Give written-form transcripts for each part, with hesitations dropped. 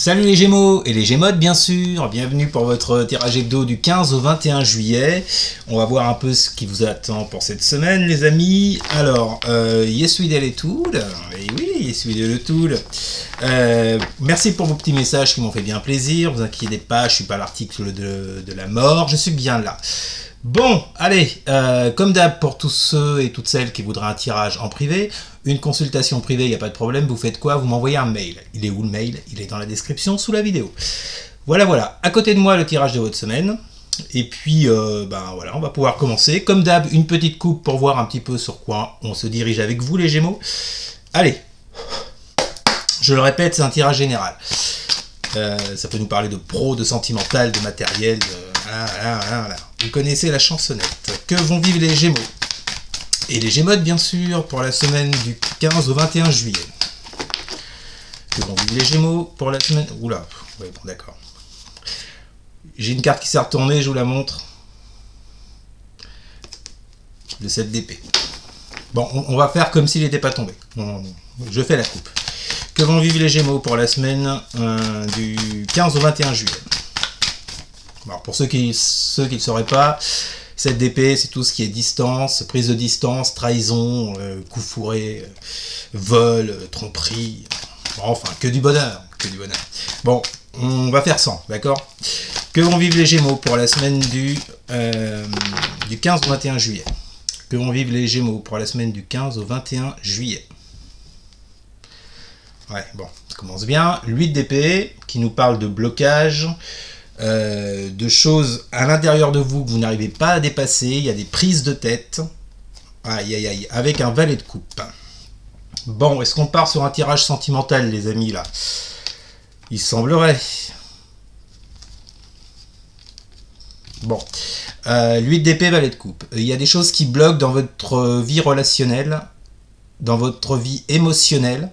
Salut les Gémeaux et les Gémodes bien sûr, bienvenue pour votre tirage hebdo du 15 au 21 juillet. On va voir un peu ce qui vous attend pour cette semaine les amis. Alors, Yesuidel et Toul, et oui, Yesuidel et Toul. Merci pour vos petits messages qui m'ont fait bien plaisir, vous inquiétez pas, je suis pas l'article de la mort, je suis bien là. Bon, allez, comme d'hab pour tous ceux et toutes celles qui voudraient un tirage en privé, une consultation privée, il n'y a pas de problème, vous faites quoi? Vous m'envoyez un mail. Il est où le mail? Il est dans la description sous la vidéo. Voilà, à côté de moi le tirage de votre semaine, et puis voilà, on va pouvoir commencer. Comme d'hab, une petite coupe pour voir un petit peu sur quoi on se dirige avec vous les Gémeaux. Allez, je le répète, c'est un tirage général. Ça peut nous parler de pro, de sentimental, de matériel, voilà. Vous connaissez la chansonnette. Que vont vivre les Gémeaux et les Gémodes bien sûr pour la semaine du 15 au 21 juillet. Que vont vivre les Gémeaux pour la semaine... Oula, ouais, bon d'accord. J'ai une carte qui s'est retournée, je vous la montre. Le 7 d'épée. Bon, on va faire comme s'il n'était pas tombé. Je fais la coupe. Que vont vivre les Gémeaux pour la semaine du 15 au 21 juillet. Alors pour ceux qui ne sauraient pas, 7 d'épée, c'est tout ce qui est distance, prise de distance, trahison, coup fourré, vol, tromperie, enfin que du bonheur, Bon, on va faire 100, d'accord? Que vont vivre les Gémeaux pour la semaine du 15 au 21 juillet? Que vont vivre les Gémeaux pour la semaine du 15 au 21 juillet? Ouais, bon, ça commence bien. 8 d'épée, qui nous parle de blocage, de choses à l'intérieur de vous que vous n'arrivez pas à dépasser. Il y a des prises de tête. Aïe, avec un valet de coupe. Bon, est-ce qu'on part sur un tirage sentimental, les amis, là? Il semblerait. Bon. 8 d'épée, valet de coupe. Il y a des choses qui bloquent dans votre vie relationnelle, dans votre vie émotionnelle.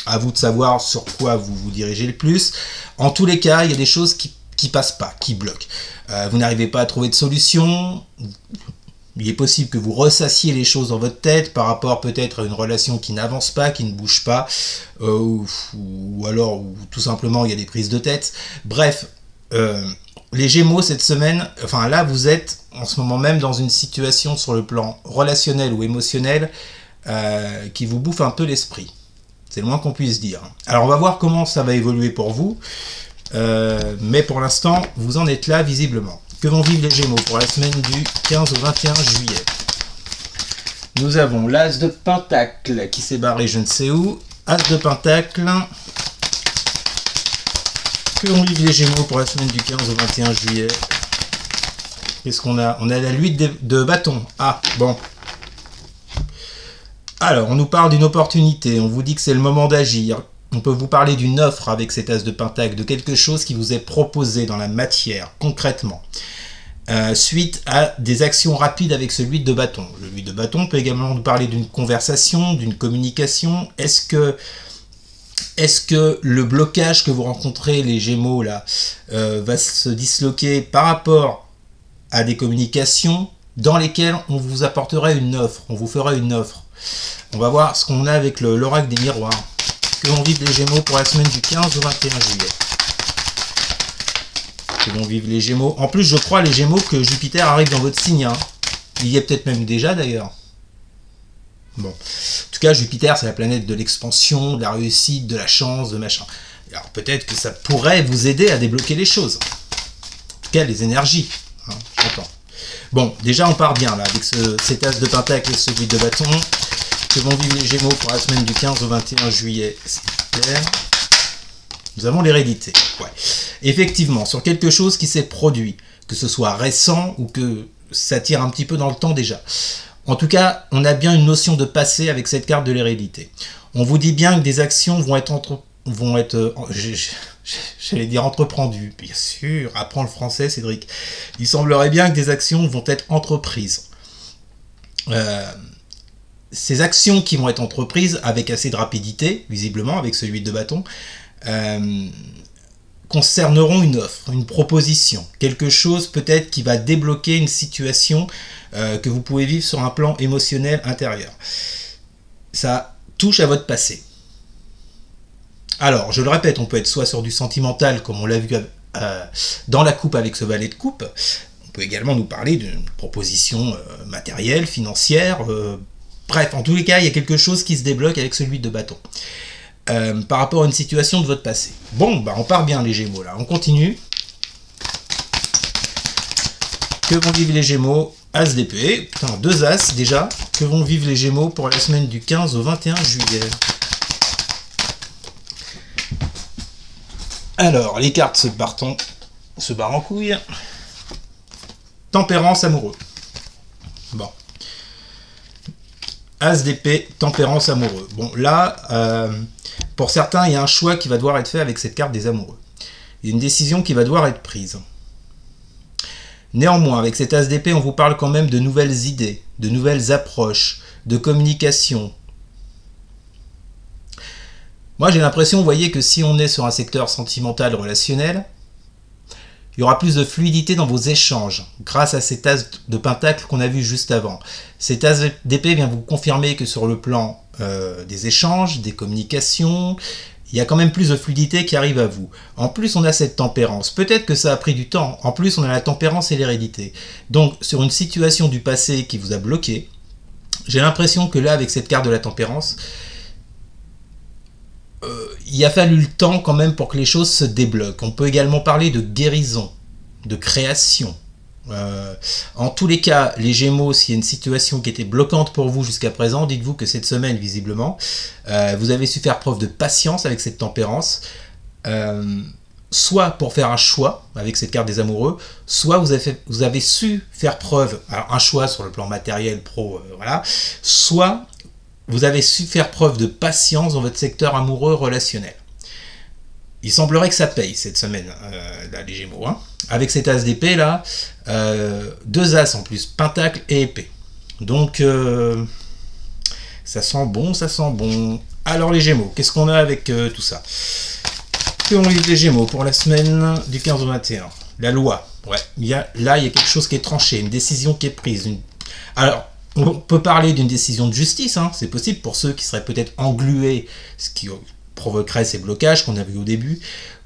À vous de savoir sur quoi vous vous dirigez le plus. En tous les cas, il y a des choses qui passent pas, qui bloquent. Vous n'arrivez pas à trouver de solution. Il est possible que vous ressassiez les choses dans votre tête par rapport peut-être à une relation qui n'avance pas, qui ne bouge pas, ou alors tout simplement il y a des prises de tête. Bref, les Gémeaux cette semaine, enfin là vous êtes en ce moment même dans une situation sur le plan relationnel ou émotionnel qui vous bouffe un peu l'esprit. C'est le moins qu'on puisse dire. Alors on va voir comment ça va évoluer pour vous. Mais pour l'instant, vous en êtes là visiblement. Que vont vivre les Gémeaux pour la semaine du 15 au 21 juillet? Nous avons l'As de Pentacle qui s'est barré je ne sais où. As de Pentacle. Que vont vivre les Gémeaux pour la semaine du 15 au 21 juillet? Qu'est-ce qu'on a? On a la 8 de bâton. Ah, bon. Alors, on nous parle d'une opportunité, on vous dit que c'est le moment d'agir. On peut vous parler d'une offre avec cet As de Pentacle, de quelque chose qui vous est proposé dans la matière, concrètement. Suite à des actions rapides avec ce 8 de bâton. Le 8 de bâton peut également nous parler d'une conversation, d'une communication. Est-ce que le blocage que vous rencontrez, les Gémeaux, là, va se disloquer par rapport à des communications dans lesquelles on vous apporterait une offre, on vous ferait une offre? On va voir ce qu'on a avec l'oracle des miroirs. Que vont vivre les Gémeaux pour la semaine du 15 au 21 juillet? Que vont vivre les Gémeaux? En plus, je crois, les Gémeaux, que Jupiter arrive dans votre signe. Hein. Il y est peut-être même déjà, d'ailleurs. Bon. En tout cas, Jupiter, c'est la planète de l'expansion, de la réussite, de la chance, de machin. Alors, peut-être que ça pourrait vous aider à débloquer les choses. En tout cas, les énergies. Hein, j'entends. Bon, déjà, on part bien, là, avec cet As de Pentacle et celui de bâton. Que vont vivre les Gémeaux pour la semaine du 15 au 21 juillet? Nous avons l'hérédité. Ouais. Effectivement, sur quelque chose qui s'est produit, que ce soit récent ou que ça tire un petit peu dans le temps déjà. En tout cas, on a bien une notion de passé avec cette carte de l'hérédité. On vous dit bien que des actions vont être j'allais dire entreprendues, bien sûr. Apprends le français, Cédric. Il semblerait bien que des actions vont être entreprises. Ces actions qui vont être entreprises avec assez de rapidité, visiblement, avec ce 8 de bâton, concerneront une offre, une proposition, quelque chose peut-être qui va débloquer une situation que vous pouvez vivre sur un plan émotionnel intérieur. Ça touche à votre passé. Alors, je le répète, on peut être soit sur du sentimental, comme on l'a vu dans la coupe avec ce valet de coupe. On peut également nous parler d'une proposition matérielle, financière. Bref, en tous les cas, il y a quelque chose qui se débloque avec celui de bâton. Par rapport à une situation de votre passé. Bon, bah on part bien les Gémeaux là. On continue. Que vont vivre les Gémeaux? As d'épée. Putain, 2 As déjà. Que vont vivre les Gémeaux pour la semaine du 15 au 21 juillet? Alors, les cartes se barrent en couille. Tempérance amoureux. Bon. As d'épée, tempérance amoureux. Bon, là, pour certains, il y a un choix qui va devoir être fait avec cette carte des amoureux. Il y a une décision qui va devoir être prise. Néanmoins, avec cet as d'épée, on vous parle quand même de nouvelles idées, de nouvelles approches, de communication. Moi, j'ai l'impression, vous voyez, que si on est sur un secteur sentimental, relationnel, il y aura plus de fluidité dans vos échanges, grâce à cet as de pentacle qu'on a vu juste avant. Cet as d'épée vient vous confirmer que sur le plan des échanges, des communications, il y a quand même plus de fluidité qui arrive à vous. En plus, on a cette tempérance. Peut-être que ça a pris du temps. En plus, on a la tempérance et l'hérédité. Donc, sur une situation du passé qui vous a bloqué, j'ai l'impression que là, avec cette carte de la tempérance, il a fallu le temps quand même pour que les choses se débloquent. On peut également parler de guérison, de création. En tous les cas, les Gémeaux, s'il y a une situation qui était bloquante pour vous jusqu'à présent, dites-vous que cette semaine, visiblement, vous avez su faire preuve de patience avec cette tempérance, soit pour faire un choix avec cette carte des amoureux, soit vous avez su faire preuve, alors un choix sur le plan matériel, pro, voilà, soit vous avez su faire preuve de patience dans votre secteur amoureux relationnel. Il semblerait que ça paye cette semaine, là, les Gémeaux. Hein. Avec cet as d'épée, là, 2 as en plus, pentacle et épée. Donc, ça sent bon, ça sent bon. Alors, les Gémeaux, qu'est-ce qu'on a avec tout ça? Que vont vivre les Gémeaux pour la semaine du 15 au 21? La loi. Ouais, là, il y a quelque chose qui est tranché, une décision qui est prise. Alors, on peut parler d'une décision de justice, hein, c'est possible pour ceux qui seraient peut-être englués, ce qui provoquerait ces blocages qu'on a vu au début.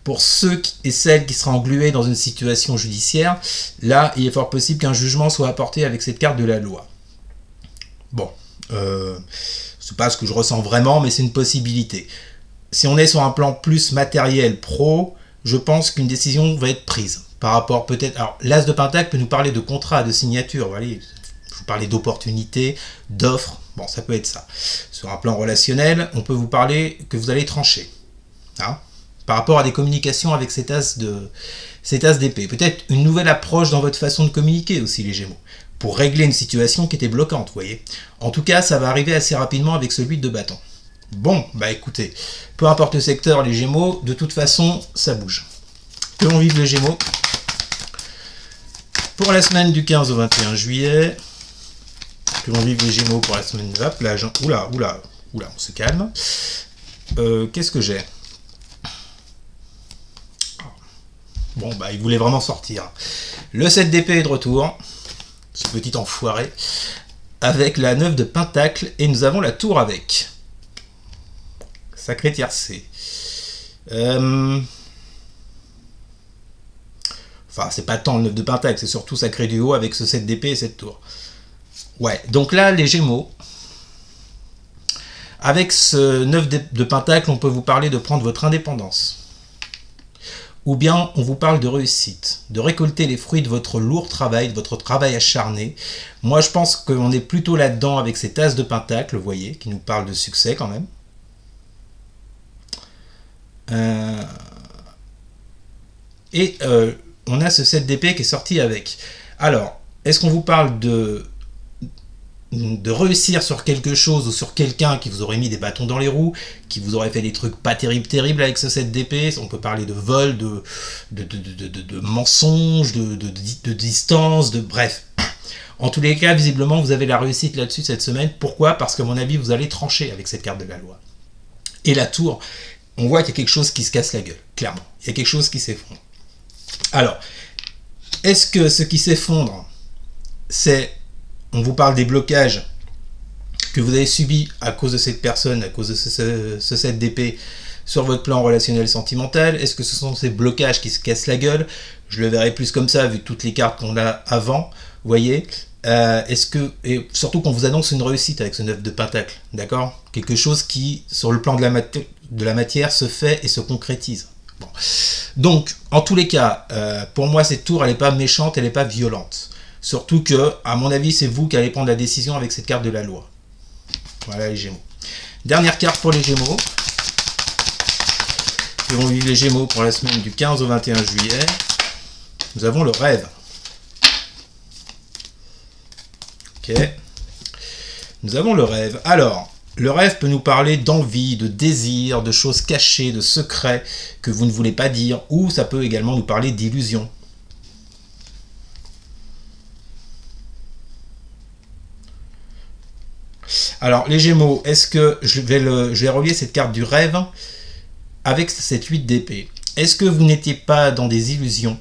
Pour ceux et celles qui seraient englués dans une situation judiciaire, là, il est fort possible qu'un jugement soit apporté avec cette carte de la loi. Bon, c'est pas ce que je ressens vraiment, mais c'est une possibilité. Si on est sur un plan plus matériel, pro, je pense qu'une décision va être prise. Par rapport peut-être... Alors, l'as de pentacle peut nous parler de contrat, de signature, vous voyez, je vous parlais d'opportunités, d'offres, bon, ça peut être ça. Sur un plan relationnel, on peut vous parler que vous allez trancher. Hein, par rapport à des communications avec cet as d'épée. Peut-être une nouvelle approche dans votre façon de communiquer aussi, les Gémeaux, pour régler une situation qui était bloquante, vous voyez. En tout cas, ça va arriver assez rapidement avec celui de bâton. Bon, bah écoutez, peu importe le secteur, les Gémeaux, de toute façon, ça bouge. Que vont vivre les Gémeaux pour la semaine du 15 au 21 juillet. Que vont vivre les Gémeaux pour la semaine de la plage. Oula, on se calme. Qu'est-ce que j'ai? Bon, bah, il voulait vraiment sortir. Le 7 d'épée est de retour. Ce petit enfoiré. Avec la 9 de pentacle. Et nous avons la tour avec. Sacré tiercé. Enfin, c'est pas tant le 9 de pentacle, c'est surtout sacré du haut avec ce 7 d'épée et cette tour. Ouais, donc là, les Gémeaux, avec ce 9 de pentacle, on peut vous parler de prendre votre indépendance. Ou bien, on vous parle de réussite, de récolter les fruits de votre lourd travail, de votre travail acharné. Moi, je pense qu'on est plutôt là-dedans avec cet as de pentacle, vous voyez, qui nous parle de succès quand même. On a ce 7 d'épée qui est sorti avec. Alors, est-ce qu'on vous parle de réussir sur quelque chose ou sur quelqu'un qui vous aurait mis des bâtons dans les roues, qui vous aurait fait des trucs pas terribles avec ce 7 d'épée? On peut parler de vol, de mensonges, de distance, bref. En tous les cas, visiblement, vous avez la réussite là-dessus cette semaine. Pourquoi? Parce qu'à mon avis, vous allez trancher avec cette carte de la loi. Et la tour, on voit qu'il y a quelque chose qui se casse la gueule, clairement. Il y a quelque chose qui s'effondre. Alors, est-ce que ce qui s'effondre, c'est... On vous parle des blocages que vous avez subis à cause de cette personne, à cause de ce 7 d'épée, sur votre plan relationnel sentimental? Est-ce que ce sont ces blocages qui se cassent la gueule? Je le verrai plus comme ça, vu toutes les cartes qu'on a avant, vous voyez. Et surtout qu'on vous annonce une réussite avec ce 9 de Pentacle, d'accord? Quelque chose qui, sur le plan de la matière, se fait et se concrétise. Bon. Donc, en tous les cas, pour moi, cette tour, elle n'est pas méchante, elle n'est pas violente. Surtout que, à mon avis, c'est vous qui allez prendre la décision avec cette carte de la loi. Voilà les Gémeaux. Dernière carte pour les Gémeaux. Qui vont vivre les Gémeaux pour la semaine du 15 au 21 juillet. Nous avons le rêve. Ok. Nous avons le rêve. Alors, le rêve peut nous parler d'envie, de désir, de choses cachées, de secrets que vous ne voulez pas dire, ou ça peut également nous parler d'illusions. Alors, les Gémeaux, est-ce que je vais relier cette carte du rêve avec cette 8 d'épée? Est-ce que vous n'étiez pas dans des illusions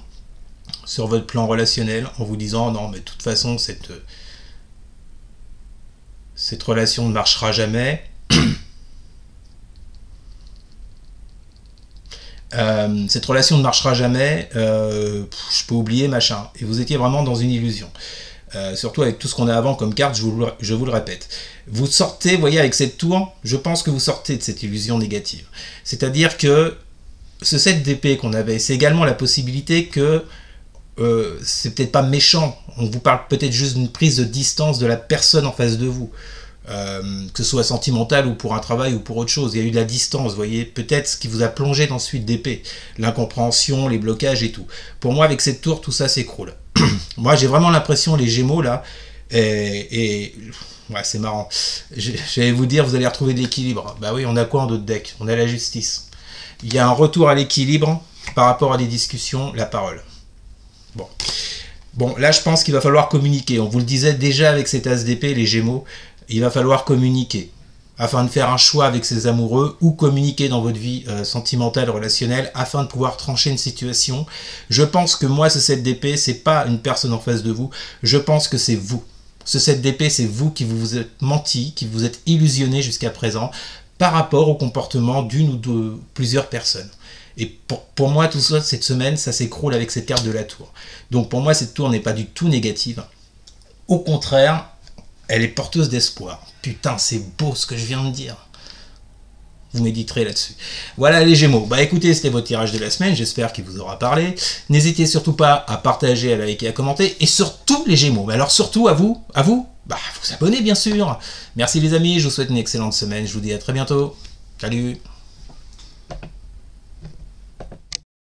sur votre plan relationnel en vous disant non, mais de toute façon, cette relation ne marchera jamais. Cette relation ne marchera jamais, je peux oublier, machin. Et vous étiez vraiment dans une illusion. Surtout avec tout ce qu'on a avant comme carte, je vous le répète. Vous sortez, vous voyez, avec cette tour, je pense que vous sortez de cette illusion négative. C'est-à-dire que ce 7 d'épée qu'on avait, c'est également la possibilité que c'est peut-être pas méchant, on vous parle peut-être juste d'une prise de distance de la personne en face de vous, que ce soit sentimental ou pour un travail ou pour autre chose. Il y a eu de la distance, vous voyez, peut-être ce qui vous a plongé dans ce 8 d'épée, l'incompréhension, les blocages et tout. Pour moi, avec cette tour, tout ça s'écroule. Moi, j'ai vraiment l'impression, les Gémeaux, là, ouais, c'est marrant. J'allais vous dire, vous allez retrouver de l'équilibre. Bah oui, on a quoi en d'autres decks? On a la justice. Il y a un retour à l'équilibre par rapport à des discussions, la parole. Bon, là, je pense qu'il va falloir communiquer. On vous le disait déjà avec cet as d'épée, les Gémeaux, il va falloir communiquer afin de faire un choix avec ses amoureux ou communiquer dans votre vie sentimentale, relationnelle, afin de pouvoir trancher une situation. Je pense que moi, ce 7 d'épée, c'est pas une personne en face de vous. Je pense que c'est vous. Ce 7 d'épée, c'est vous qui vous êtes menti, qui vous êtes illusionné jusqu'à présent par rapport au comportement d'une ou de plusieurs personnes. Et pour moi, tout ça, cette semaine, ça s'écroule avec cette carte de la tour. Donc pour moi, cette tour n'est pas du tout négative. Au contraire, elle est porteuse d'espoir. Putain, c'est beau ce que je viens de dire. Vous méditerez là-dessus. Voilà les Gémeaux. Bah écoutez, c'était votre tirage de la semaine. J'espère qu'il vous aura parlé. N'hésitez surtout pas à partager, à liker, à commenter. Et surtout les Gémeaux. Mais alors surtout à vous, bah vous abonner bien sûr. Merci les amis, je vous souhaite une excellente semaine. Je vous dis à très bientôt. Salut.